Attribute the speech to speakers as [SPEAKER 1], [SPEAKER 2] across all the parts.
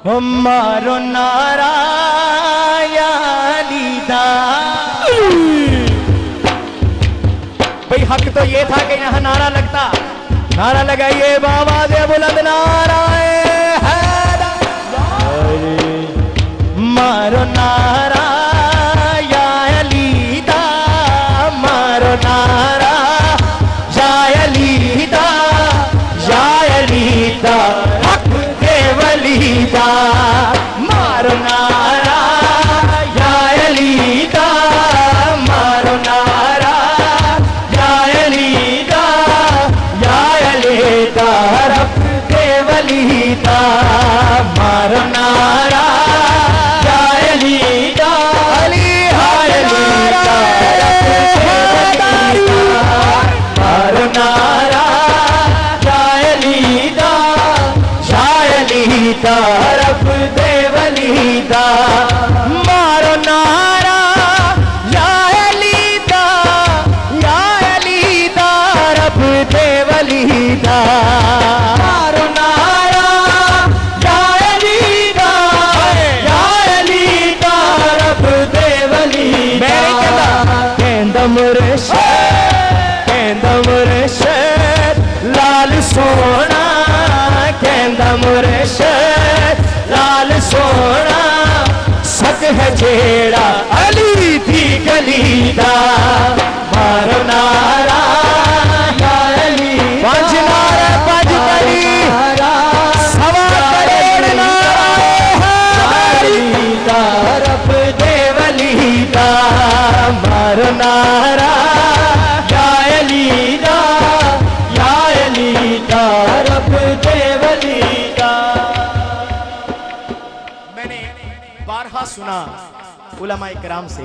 [SPEAKER 1] मारो नारा या लीदा। भाई हक तो ये था कि यहाँ नारा लगता। नारा लगाइए बाबा दे बुलंद नारा मारो नारा या लीदा, मारो नारा या लीदा, या लीदा हक दे वलीदा। मारो नारा या लीदा, मारो नारा या लीदा, या लीदा हक दे वलीदा। मारो नारा रब दे वलीदा। मारो नारा या लीदा, या लीदा रब दे वलीदा। मारो नारा या लीदा, या लीदा रब दे वलीदा। कहंदा मुर्शिद, कहंदा मुर्शिद लाल सोना, कहंदा मुर्शिद लाल सोना सक है जेड़ा अली दी गलीदा। मारो नारा या अली, पंज नारा पंज कली सवा करोड़ नारा रब दे वलीदा। मारो नारा या अलीदा, या अलीदा रब दे वलीदा। बारहा सुना उलमाए किराम से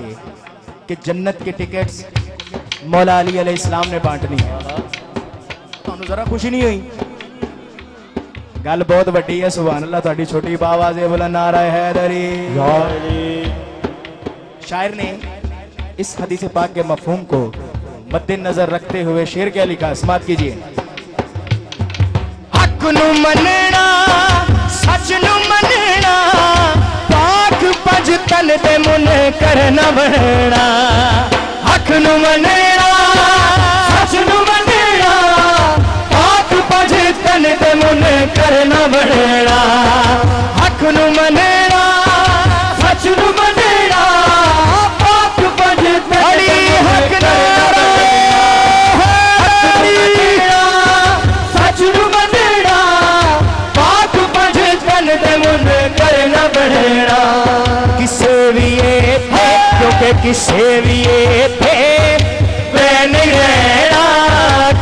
[SPEAKER 1] कि जन्नत के टिकट्स मौला अली अलैहिस्सलाम ने बांटनी है। तो जरा खुशी नहीं हुई? गल बहुत वड्डी है। सुभान अल्लाह। थोड़ी छोटी आवाज़ है बोला नारा हैदरी। शायर ने इस हदीस पाक के मफहूम को मद्देनजर रखते हुए शेर क्या लिखा, समात कीजिए। हक नु मनना, सच नु मनना, पाक पज तन ते मुन करना बनना। हक नु मनना, सच नु मनना, पाक पज तन ते मुन करना बनना। हक नु मनना, सच नु मनना, पाक पज तन ते मुन करना। सच नु मनना, पाक पज तन ते मुन करना बनना। किसे भी ये थे, क्योंकि किसे भी ये थे वे नहीं रहना।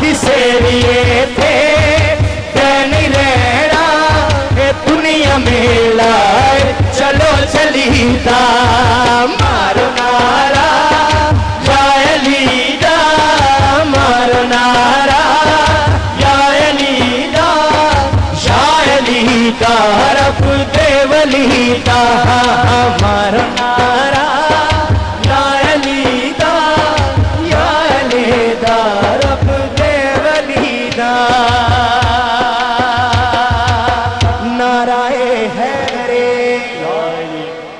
[SPEAKER 1] किसे भी ये थे वे नहीं रहना। ये दुनिया में लाए चलो चलीदा। मारो नारा या अलीदा, मारो नारा या अलीदा, या अलीदा रब दे वलीदा। मारो नारा